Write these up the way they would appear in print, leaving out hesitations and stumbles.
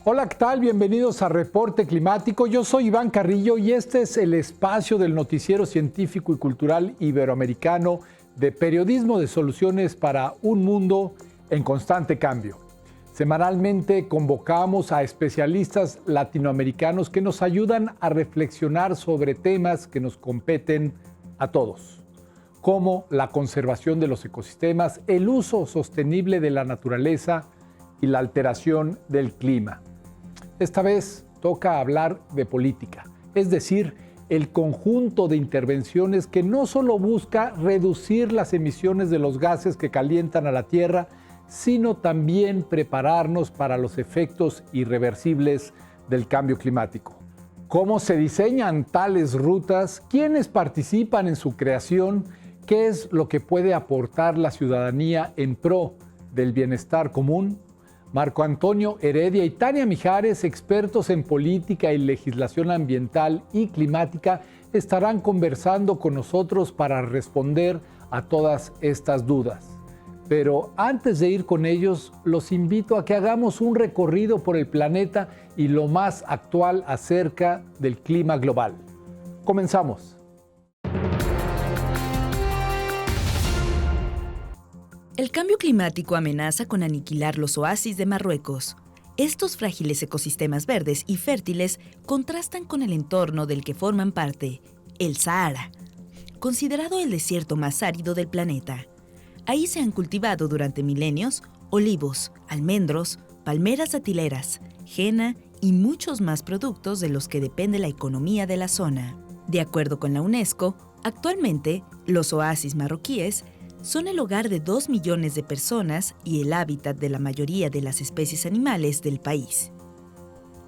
Hola, ¿qué tal? Bienvenidos a Reporte Climático. Yo soy Iván Carrillo y este es el espacio del noticiero científico y cultural iberoamericano de periodismo de soluciones para un mundo en constante cambio. Semanalmente convocamos a especialistas latinoamericanos que nos ayudan a reflexionar sobre temas que nos competen a todos, como la conservación de los ecosistemas, el uso sostenible de la naturaleza y la alteración del clima. Esta vez toca hablar de política, es decir, el conjunto de intervenciones que no solo busca reducir las emisiones de los gases que calientan a la Tierra, sino también prepararnos para los efectos irreversibles del cambio climático. ¿Cómo se diseñan tales rutas? ¿Quiénes participan en su creación? ¿Qué es lo que puede aportar la ciudadanía en pro del bienestar común? Marco Antonio Heredia y Tania Mijares, expertos en política y legislación ambiental y climática, estarán conversando con nosotros para responder a todas estas dudas. Pero antes de ir con ellos, los invito a que hagamos un recorrido por el planeta y lo más actual acerca del clima global. Comenzamos. El cambio climático amenaza con aniquilar los oasis de Marruecos. Estos frágiles ecosistemas verdes y fértiles contrastan con el entorno del que forman parte, el Sahara, considerado el desierto más árido del planeta. Ahí se han cultivado durante milenios olivos, almendros, palmeras datileras, henna y muchos más productos de los que depende la economía de la zona. De acuerdo con la UNESCO, actualmente los oasis marroquíes son el hogar de 2 millones de personas y el hábitat de la mayoría de las especies animales del país.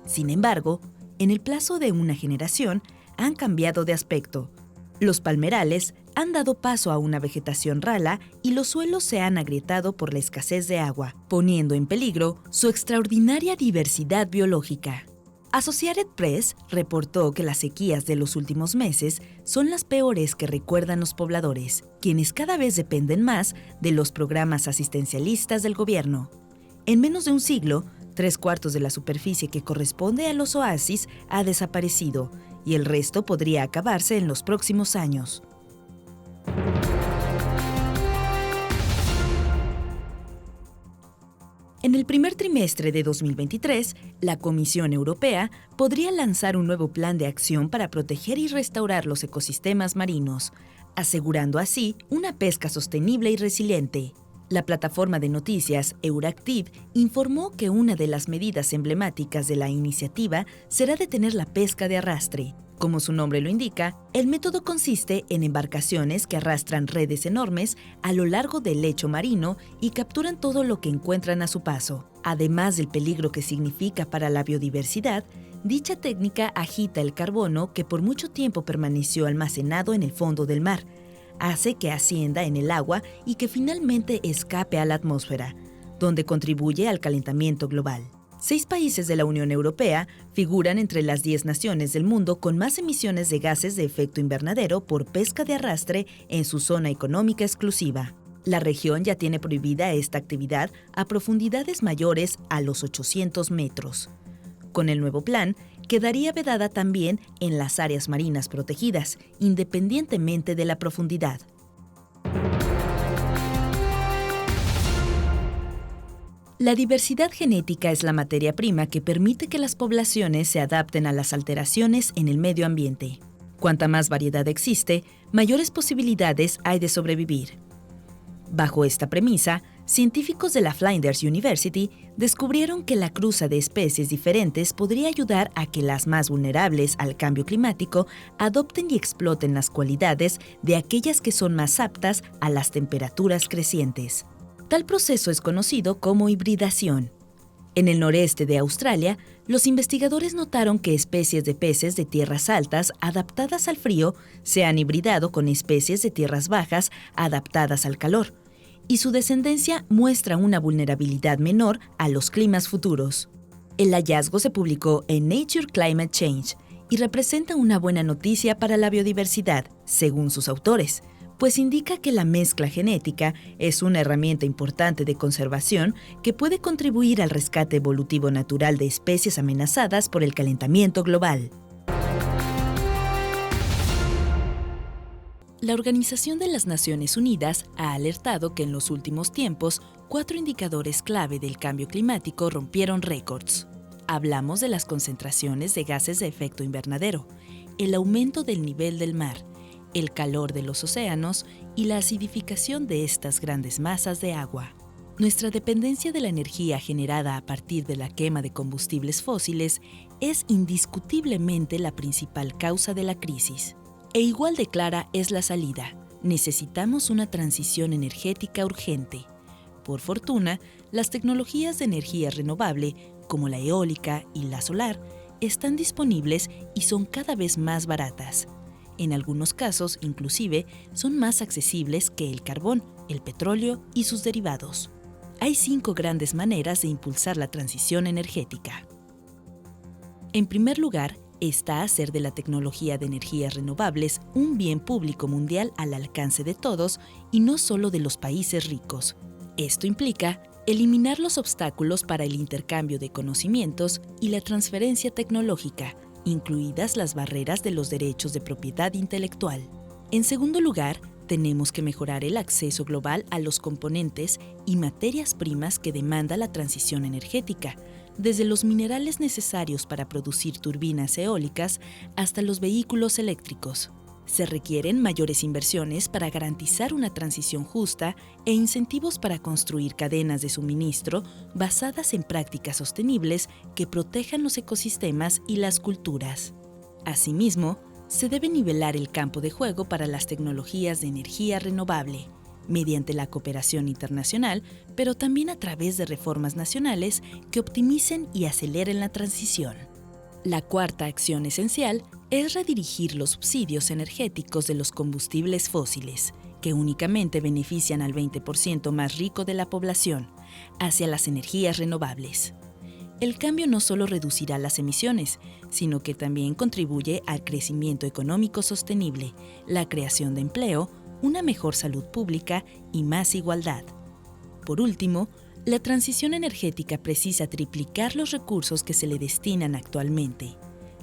Sin embargo, en el plazo de una generación han cambiado de aspecto. Los palmerales han dado paso a una vegetación rala y los suelos se han agrietado por la escasez de agua, poniendo en peligro su extraordinaria diversidad biológica. Associated Press reportó que las sequías de los últimos meses son las peores que recuerdan los pobladores, quienes cada vez dependen más de los programas asistencialistas del gobierno. En menos de un siglo, 3/4 de la superficie que corresponde a los oasis ha desaparecido y el resto podría acabarse en los próximos años. En el primer trimestre de 2023, la Comisión Europea podría lanzar un nuevo plan de acción para proteger y restaurar los ecosistemas marinos, asegurando así una pesca sostenible y resiliente. La plataforma de noticias Euractiv informó que una de las medidas emblemáticas de la iniciativa será detener la pesca de arrastre. Como su nombre lo indica, el método consiste en embarcaciones que arrastran redes enormes a lo largo del lecho marino y capturan todo lo que encuentran a su paso. Además del peligro que significa para la biodiversidad, dicha técnica agita el carbono que por mucho tiempo permaneció almacenado en el fondo del mar, hace que ascienda en el agua y que finalmente escape a la atmósfera, donde contribuye al calentamiento global. 6 países de la Unión Europea figuran entre las 10 naciones del mundo con más emisiones de gases de efecto invernadero por pesca de arrastre en su zona económica exclusiva. La región ya tiene prohibida esta actividad a profundidades mayores a los 800 metros. Con el nuevo plan, quedaría vedada también en las áreas marinas protegidas, independientemente de la profundidad. La diversidad genética es la materia prima que permite que las poblaciones se adapten a las alteraciones en el medio ambiente. Cuanta más variedad existe, mayores posibilidades hay de sobrevivir. Bajo esta premisa, científicos de la Flinders University descubrieron que la cruza de especies diferentes podría ayudar a que las más vulnerables al cambio climático adopten y exploten las cualidades de aquellas que son más aptas a las temperaturas crecientes. Tal proceso es conocido como hibridación. En el noreste de Australia, los investigadores notaron que especies de peces de tierras altas adaptadas al frío se han hibridado con especies de tierras bajas adaptadas al calor, y su descendencia muestra una vulnerabilidad menor a los climas futuros. El hallazgo se publicó en Nature Climate Change y representa una buena noticia para la biodiversidad, según sus autores, pues indica que la mezcla genética es una herramienta importante de conservación que puede contribuir al rescate evolutivo natural de especies amenazadas por el calentamiento global. La Organización de las Naciones Unidas ha alertado que en los últimos tiempos, 4 indicadores clave del cambio climático rompieron récords. Hablamos de las concentraciones de gases de efecto invernadero, el aumento del nivel del mar, el calor de los océanos y la acidificación de estas grandes masas de agua. Nuestra dependencia de la energía generada a partir de la quema de combustibles fósiles es indiscutiblemente la principal causa de la crisis. E igual de clara es la salida. Necesitamos una transición energética urgente. Por fortuna, las tecnologías de energía renovable, como la eólica y la solar, están disponibles y son cada vez más baratas. En algunos casos, inclusive, son más accesibles que el carbón, el petróleo y sus derivados. Hay 5 grandes maneras de impulsar la transición energética. En primer lugar, está hacer de la tecnología de energías renovables un bien público mundial al alcance de todos y no solo de los países ricos. Esto implica eliminar los obstáculos para el intercambio de conocimientos y la transferencia tecnológica, incluidas las barreras de los derechos de propiedad intelectual. En segundo lugar, tenemos que mejorar el acceso global a los componentes y materias primas que demanda la transición energética, desde los minerales necesarios para producir turbinas eólicas hasta los vehículos eléctricos. Se requieren mayores inversiones para garantizar una transición justa e incentivos para construir cadenas de suministro basadas en prácticas sostenibles que protejan los ecosistemas y las culturas. Asimismo, se debe nivelar el campo de juego para las tecnologías de energía renovable, mediante la cooperación internacional, pero también a través de reformas nacionales que optimicen y aceleren la transición. La cuarta acción esencial es redirigir los subsidios energéticos de los combustibles fósiles, que únicamente benefician al 20% más rico de la población, hacia las energías renovables. El cambio no solo reducirá las emisiones, sino que también contribuye al crecimiento económico sostenible, la creación de empleo, una mejor salud pública y más igualdad. Por último, la transición energética precisa triplicar los recursos que se le destinan actualmente.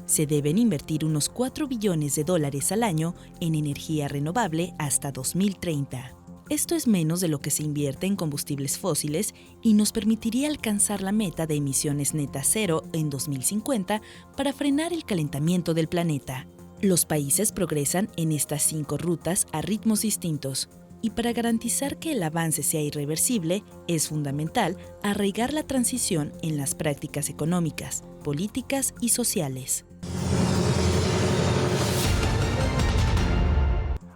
Se deben invertir unos $4 billones al año en energía renovable hasta 2030. Esto es menos de lo que se invierte en combustibles fósiles y nos permitiría alcanzar la meta de emisiones netas cero en 2050 para frenar el calentamiento del planeta. Los países progresan en estas 5 rutas a ritmos distintos, y para garantizar que el avance sea irreversible, es fundamental arraigar la transición en las prácticas económicas, políticas y sociales.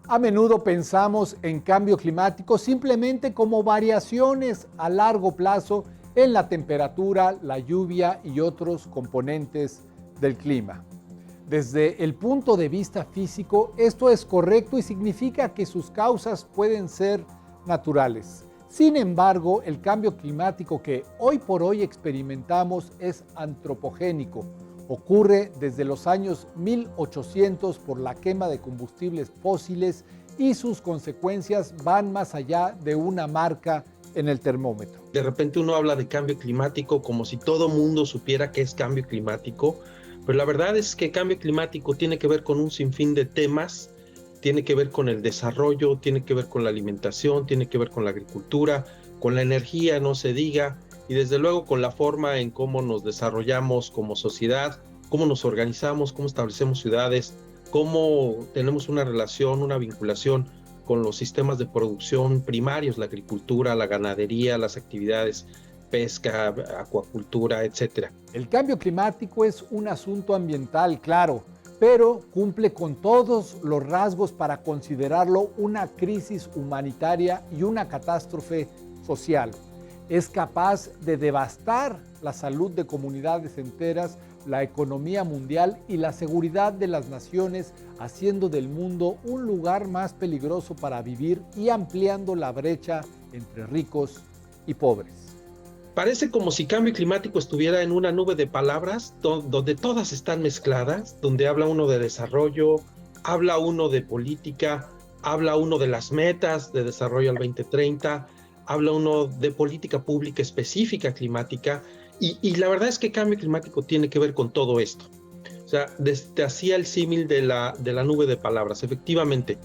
A menudo pensamos en cambio climático simplemente como variaciones a largo plazo en la temperatura, la lluvia y otros componentes del clima. Desde el punto de vista físico, esto es correcto y significa que sus causas pueden ser naturales. Sin embargo, el cambio climático que hoy por hoy experimentamos es antropogénico. Ocurre desde los años 1800 por la quema de combustibles fósiles y sus consecuencias van más allá de una marca en el termómetro. De repente uno habla de cambio climático como si todo mundo supiera qué es cambio climático, pero la verdad es que cambio climático tiene que ver con un sinfín de temas, tiene que ver con el desarrollo, tiene que ver con la alimentación, tiene que ver con la agricultura, con la energía, no se diga, y desde luego con la forma en cómo nos desarrollamos como sociedad, cómo nos organizamos, cómo establecemos ciudades, cómo tenemos una relación, una vinculación con los sistemas de producción primarios, la agricultura, la ganadería, las actividades pesca, acuacultura, etc. El cambio climático es un asunto ambiental, claro, pero cumple con todos los rasgos para considerarlo una crisis humanitaria y una catástrofe social. Es capaz de devastar la salud de comunidades enteras, la economía mundial y la seguridad de las naciones, haciendo del mundo un lugar más peligroso para vivir y ampliando la brecha entre ricos y pobres. Parece como si cambio climático estuviera en una nube de palabras donde todas están mezcladas, donde habla uno de desarrollo, habla uno de política, habla uno de las metas de desarrollo al 2030, habla uno de política pública específica climática, y la verdad es que cambio climático tiene que ver con todo esto. O sea, te hacía el símil de la nube de palabras. Efectivamente,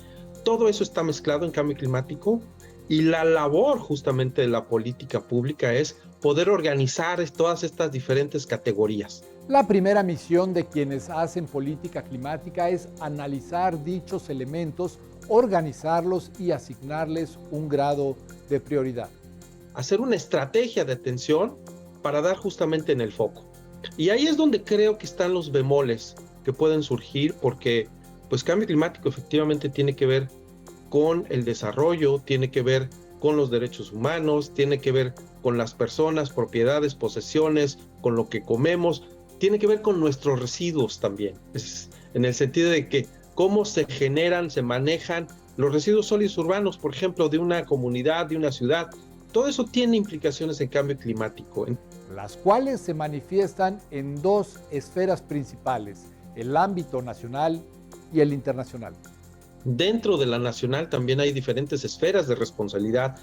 todo eso está mezclado en cambio climático, y la labor justamente de la política pública es poder organizar todas estas diferentes categorías. La primera misión de quienes hacen política climática es analizar dichos elementos, organizarlos y asignarles un grado de prioridad. Hacer una estrategia de atención para dar justamente en el foco. Y ahí es donde creo que están los bemoles que pueden surgir, porque pues cambio climático efectivamente tiene que ver con el desarrollo, tiene que ver con los derechos humanos, tiene que ver con las personas, propiedades, posesiones, con lo que comemos, tiene que ver con nuestros residuos también, en el sentido de que cómo se generan, se manejan los residuos sólidos urbanos, por ejemplo, de una comunidad, de una ciudad. Todo eso tiene implicaciones en cambio climático, las cuales se manifiestan en dos esferas principales, el ámbito nacional y el internacional. Dentro de la nacional también hay diferentes esferas de responsabilidad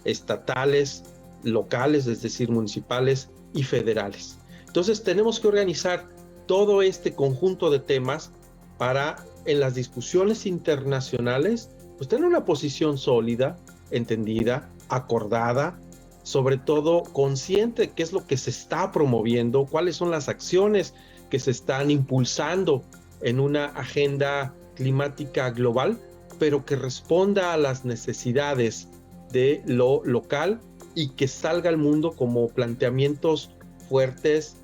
estatales, locales, es decir, municipales y federales. Entonces tenemos que organizar todo este conjunto de temas para, en las discusiones internacionales, pues tener una posición sólida, entendida, acordada, sobre todo consciente de qué es lo que se está promoviendo, cuáles son las acciones que se están impulsando en una agenda climática global, pero que responda a las necesidades de lo local y que salga al mundo como planteamientos fuertes,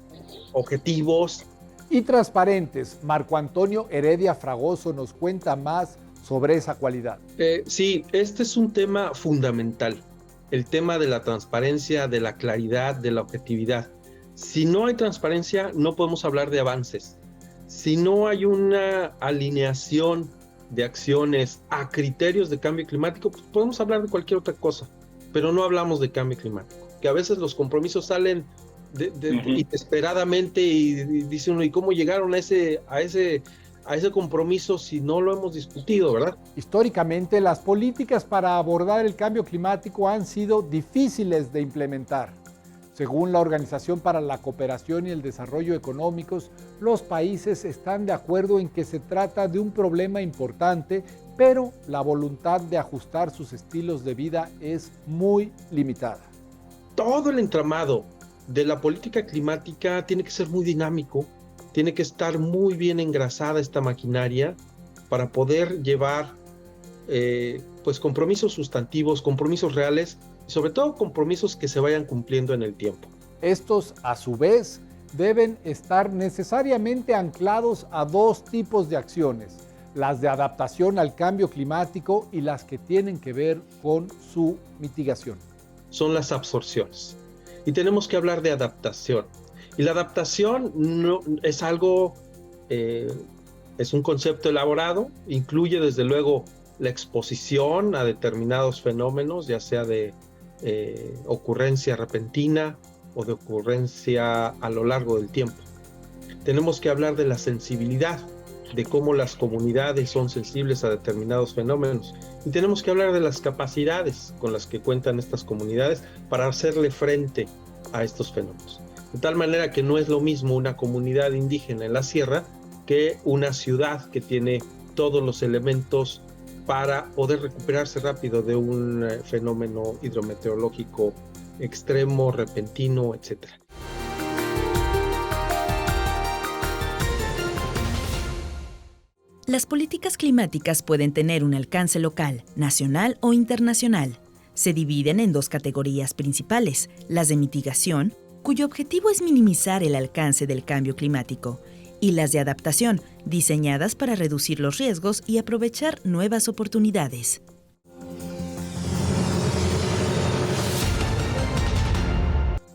objetivos y transparentes. Marco Antonio Heredia Fragoso nos cuenta más sobre esa cualidad. Sí, este es un tema fundamental, el tema de la transparencia, de la claridad, de la objetividad. Si no hay transparencia, no podemos hablar de avances. Si no hay una alineación de acciones a criterios de cambio climático, pues podemos hablar de cualquier otra cosa, pero no hablamos de cambio climático, que a veces los compromisos salen inesperadamente y dice uno, ¿y cómo llegaron a ese compromiso si no lo hemos discutido, verdad? Históricamente, las políticas para abordar el cambio climático han sido difíciles de implementar. Según la Organización para la Cooperación y el Desarrollo Económicos, los países están de acuerdo en que se trata de un problema importante, pero la voluntad de ajustar sus estilos de vida es muy limitada. Todo el entramado de la política climática tiene que ser muy dinámico, tiene que estar muy bien engrasada esta maquinaria para poder llevar pues compromisos sustantivos, compromisos reales, y sobre todo compromisos que se vayan cumpliendo en el tiempo. Estos, a su vez, deben estar necesariamente anclados a dos tipos de acciones: las de adaptación al cambio climático y las que tienen que ver con su mitigación. Son las absorciones. Y tenemos que hablar de adaptación. Y la adaptación no es algo, es un concepto elaborado, incluye desde luego la exposición a determinados fenómenos, ya sea de ocurrencia repentina o de ocurrencia a lo largo del tiempo. Tenemos que hablar de la sensibilidad, de cómo las comunidades son sensibles a determinados fenómenos, y tenemos que hablar de las capacidades con las que cuentan estas comunidades para hacerle frente a estos fenómenos. De tal manera que no es lo mismo una comunidad indígena en la sierra que una ciudad que tiene todos los elementos para poder recuperarse rápido de un fenómeno hidrometeorológico extremo, repentino, etc. Las políticas climáticas pueden tener un alcance local, nacional o internacional. Se dividen en dos categorías principales: las de mitigación, cuyo objetivo es minimizar el alcance del cambio climático, y las de adaptación, diseñadas para reducir los riesgos y aprovechar nuevas oportunidades.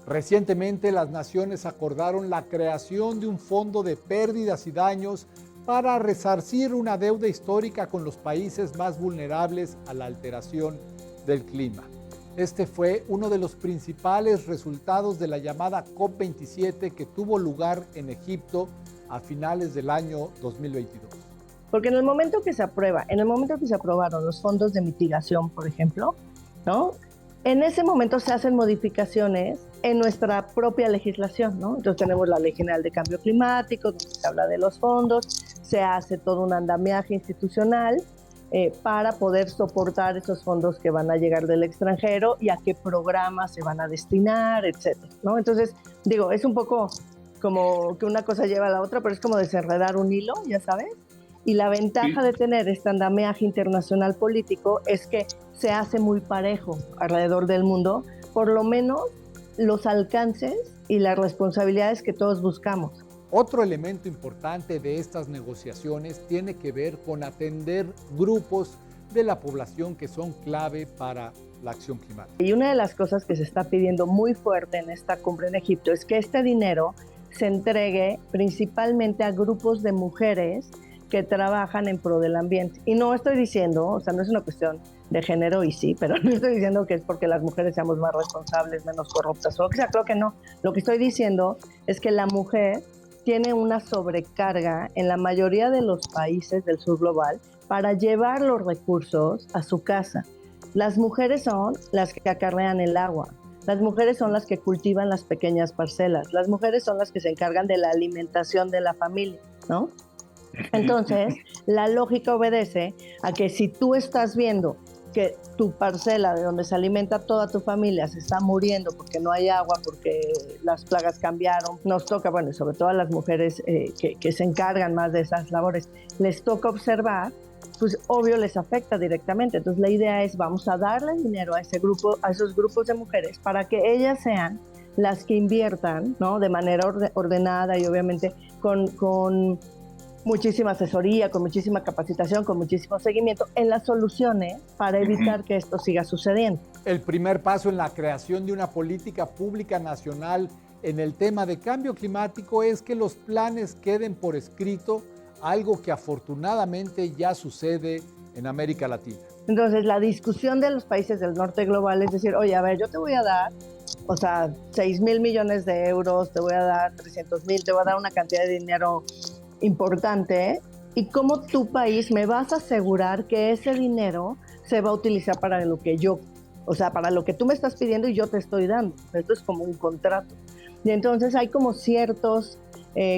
Recientemente, las naciones acordaron la creación de un fondo de pérdidas y daños para resarcir una deuda histórica con los países más vulnerables a la alteración del clima. Este fue uno de los principales resultados de la llamada COP27 que tuvo lugar en Egipto a finales del año 2022. Porque en el momento que se aprobaron los fondos de mitigación, por ejemplo, ¿no? En ese momento se hacen modificaciones en nuestra propia legislación, ¿no? Entonces tenemos la Ley General de Cambio Climático, donde se habla de los fondos, se hace todo un andamiaje institucional para poder soportar esos fondos que van a llegar del extranjero y a qué programas se van a destinar, etcétera, ¿no? Entonces, digo, es un poco como que una cosa lleva a la otra, pero es como desenredar un hilo, ya sabes. Y la ventaja de tener este andamiaje internacional político es que se hace muy parejo alrededor del mundo, por lo menos los alcances y las responsabilidades que todos buscamos. Otro elemento importante de estas negociaciones tiene que ver con atender grupos de la población que son clave para la acción climática. Y una de las cosas que se está pidiendo muy fuerte en esta cumbre en Egipto es que este dinero se entregue principalmente a grupos de mujeres que trabajan en pro del ambiente. Y no estoy diciendo, o sea, no es una cuestión de género, y sí, pero no estoy diciendo que es porque las mujeres seamos más responsables, menos corruptas, o lo que sea, creo que no. Lo que estoy diciendo es que la mujer tiene una sobrecarga en la mayoría de los países del sur global para llevar los recursos a su casa. Las mujeres son las que acarrean el agua, las mujeres son las que cultivan las pequeñas parcelas, las mujeres son las que se encargan de la alimentación de la familia, ¿no? Entonces, la lógica obedece a que si tú estás viendo que tu parcela de donde se alimenta toda tu familia se está muriendo porque no hay agua, porque las plagas cambiaron, nos toca, bueno, sobre todo a las mujeres que se encargan más de esas labores, les toca observar, pues obvio les afecta directamente. Entonces la idea es, vamos a darle dinero a esos grupos de mujeres para que ellas sean las que inviertan, ¿no? De manera ordenada y obviamente con muchísima asesoría, con muchísima capacitación, con muchísimo seguimiento en las soluciones para evitar que esto siga sucediendo. El primer paso en la creación de una política pública nacional en el tema de cambio climático es que los planes queden por escrito, algo que afortunadamente ya sucede en América Latina. Entonces, la discusión de los países del norte global es decir, oye, a ver, yo te voy a dar, o sea, 6,000 millones de euros, te voy a dar 300,000, te voy a dar una cantidad de dinero importante, y cómo tu país me vas a asegurar que ese dinero se va a utilizar para lo que yo, o sea, para lo que tú me estás pidiendo y yo te estoy dando. Esto es como un contrato. Y entonces hay como ciertos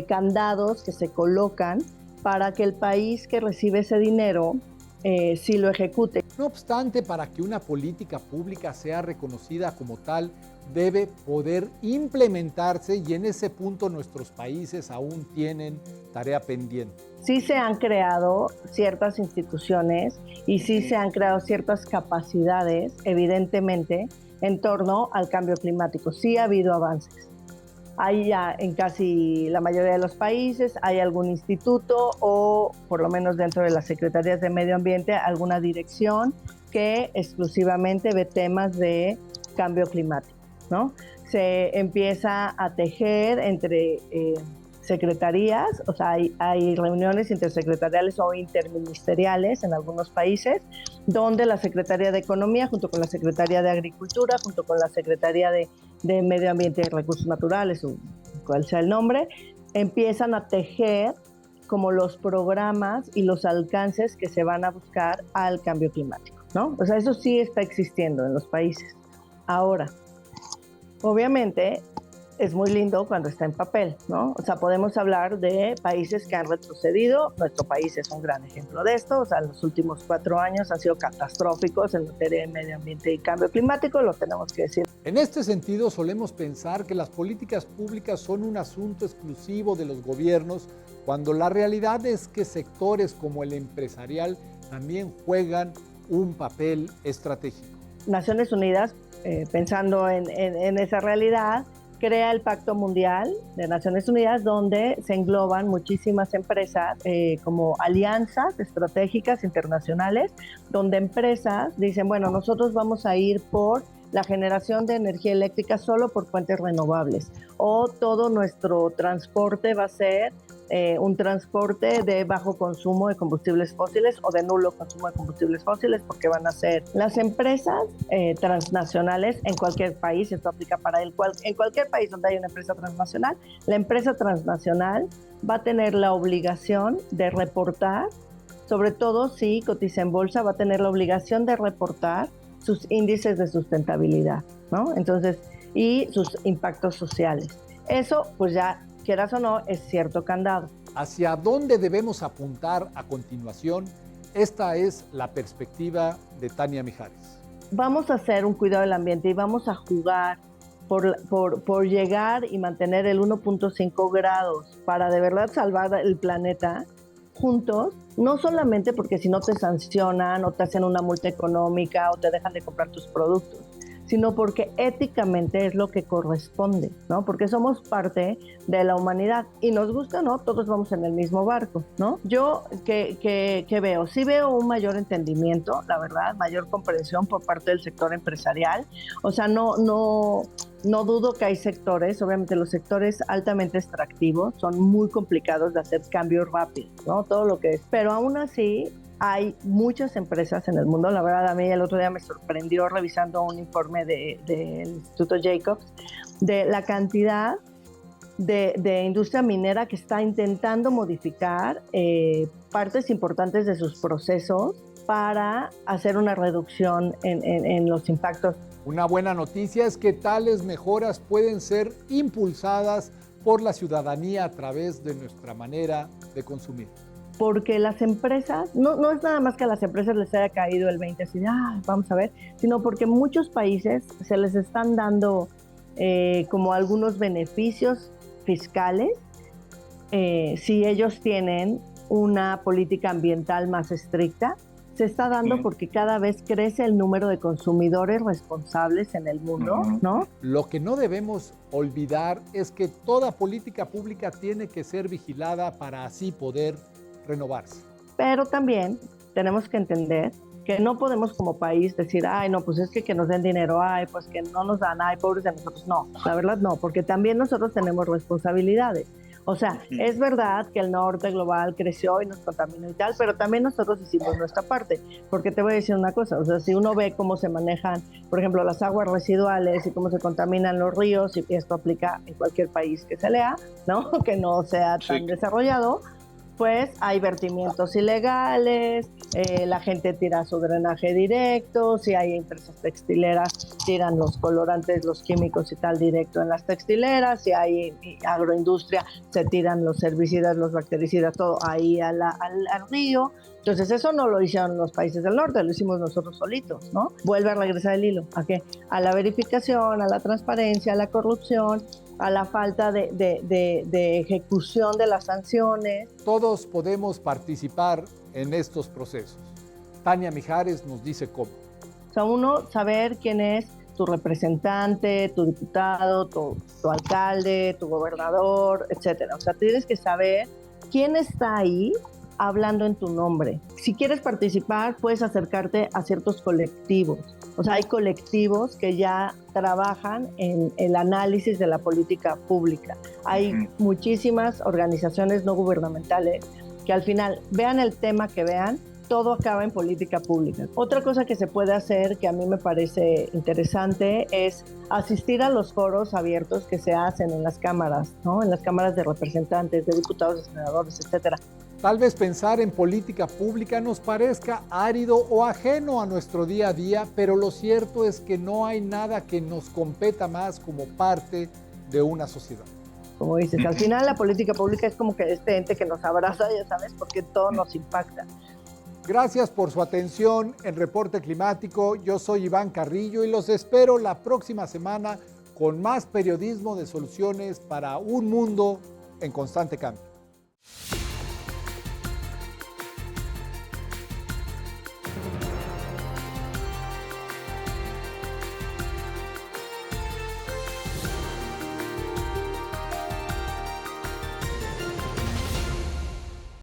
candados que se colocan para que el país que recibe ese dinero sí lo ejecute. No obstante, para que una política pública sea reconocida como tal, debe poder implementarse, y en ese punto nuestros países aún tienen tarea pendiente. Sí se han creado ciertas instituciones y sí se han creado ciertas capacidades, evidentemente, en torno al cambio climático. Sí ha habido avances. Hay ya en casi la mayoría de los países, hay algún instituto o por lo menos dentro de las secretarías de medio ambiente, alguna dirección que exclusivamente ve temas de cambio climático, ¿no? Se empieza a tejer entre secretarías, o sea, hay reuniones intersecretariales o interministeriales en algunos países, donde la Secretaría de Economía, junto con la Secretaría de Agricultura, junto con la Secretaría de Medio Ambiente y Recursos Naturales, o cual sea el nombre, empiezan a tejer como los programas y los alcances que se van a buscar al cambio climático, ¿no? O sea, eso sí está existiendo en los países. Ahora, obviamente, es muy lindo cuando está en papel, ¿no? O sea, podemos hablar de países que han retrocedido. Nuestro país es un gran ejemplo de esto. O sea, los últimos 4 años han sido catastróficos en materia de medio ambiente y cambio climático, lo tenemos que decir. En este sentido, solemos pensar que las políticas públicas son un asunto exclusivo de los gobiernos, cuando la realidad es que sectores como el empresarial también juegan un papel estratégico. Naciones Unidas, pensando en esa realidad, crea el Pacto Mundial de Naciones Unidas, donde se engloban muchísimas empresas como alianzas estratégicas internacionales, donde empresas dicen, bueno, nosotros vamos a ir por la generación de energía eléctrica solo por fuentes renovables, o todo nuestro transporte va a ser un transporte de bajo consumo de combustibles fósiles o de nulo consumo de combustibles fósiles, porque van a ser las empresas transnacionales en cualquier país. Esto aplica para en cualquier país donde hay una empresa transnacional. La empresa transnacional va a tener la obligación de reportar sobre todo si cotiza en bolsa, va a tener la obligación de reportar sus índices de sustentabilidad, ¿no? Entonces, y sus impactos sociales. Eso, pues ya, quieras o no, es cierto candado. ¿Hacia dónde debemos apuntar a continuación? Esta es la perspectiva de Tania Mijares. Vamos a hacer un cuidado del ambiente y vamos a jugar por llegar y mantener el 1.5 grados para de verdad salvar el planeta juntos, no solamente porque si no te sancionan o te hacen una multa económica o te dejan de comprar tus productos, sino porque éticamente es lo que corresponde, ¿no? Porque somos parte de la humanidad y nos gusta, ¿no? Todos vamos en el mismo barco, ¿no? Yo, ¿qué veo? Sí veo un mayor entendimiento, la verdad, mayor comprensión por parte del sector empresarial. O sea, no dudo que hay sectores, obviamente los sectores altamente extractivos son muy complicados de hacer cambios rápidos, ¿no? Todo lo que es. Pero aún así, hay muchas empresas en el mundo. La verdad, a mí el otro día me sorprendió revisando un informe del Instituto Jacobs de la cantidad de industria minera que está intentando modificar partes importantes de sus procesos para hacer una reducción en los impactos. Una buena noticia es que tales mejoras pueden ser impulsadas por la ciudadanía a través de nuestra manera de consumir. Porque las empresas, no es nada más que a las empresas les haya caído el 20, así de, vamos a ver, sino porque muchos países se les están dando como algunos beneficios fiscales si ellos tienen una política ambiental más estricta. Se está dando porque cada vez crece el número de consumidores responsables en el mundo, ¿no? Lo que no debemos olvidar es que toda política pública tiene que ser vigilada para así poder renovarse. Pero también tenemos que entender que no podemos como país decir, no, pues es que nos den dinero, pues que no nos dan, pobres de nosotros. No, la verdad no, porque también nosotros tenemos responsabilidades. O sea, es verdad que el norte global creció y nos contaminó y tal, pero también nosotros hicimos nuestra parte. Porque te voy a decir una cosa, o sea, si uno ve cómo se manejan, por ejemplo, las aguas residuales y cómo se contaminan los ríos, y esto aplica en cualquier país que se lea, ¿no? Que no sea tan desarrollado, pues hay vertimientos ilegales, la gente tira su drenaje directo, si hay empresas textileras tiran los colorantes, los químicos y tal directo en las textileras, si hay agroindustria se tiran los herbicidas, los bactericidas, todo ahí al río. Entonces eso no lo hicieron los países del norte, lo hicimos nosotros solitos, ¿no? Vuelve a regresar el hilo, ¿a qué? A la verificación, a la transparencia, a la corrupción, a la falta de ejecución de las sanciones. Todos podemos participar en estos procesos. Tania Mijares nos dice cómo. O sea, uno, saber quién es tu representante, tu diputado, tu alcalde, tu gobernador, etcétera. O sea, tienes que saber quién está ahí hablando en tu nombre. Si quieres participar, puedes acercarte a ciertos colectivos. O sea, hay colectivos que ya trabajan en el análisis de la política pública. Hay muchísimas organizaciones no gubernamentales que al final, vean el tema que vean, todo acaba en política pública. Otra cosa que se puede hacer, que a mí me parece interesante, es asistir a los foros abiertos que se hacen en las cámaras, ¿no? En las cámaras de representantes, de diputados, de senadores, etcétera. Tal vez pensar en política pública nos parezca árido o ajeno a nuestro día a día, pero lo cierto es que no hay nada que nos competa más como parte de una sociedad. Como dices, al final la política pública es como que este ente que nos abraza, ya sabes, porque todo nos impacta. Gracias por su atención en Reporte Climático. Yo soy Iván Carrillo y los espero la próxima semana con más periodismo de soluciones para un mundo en constante cambio.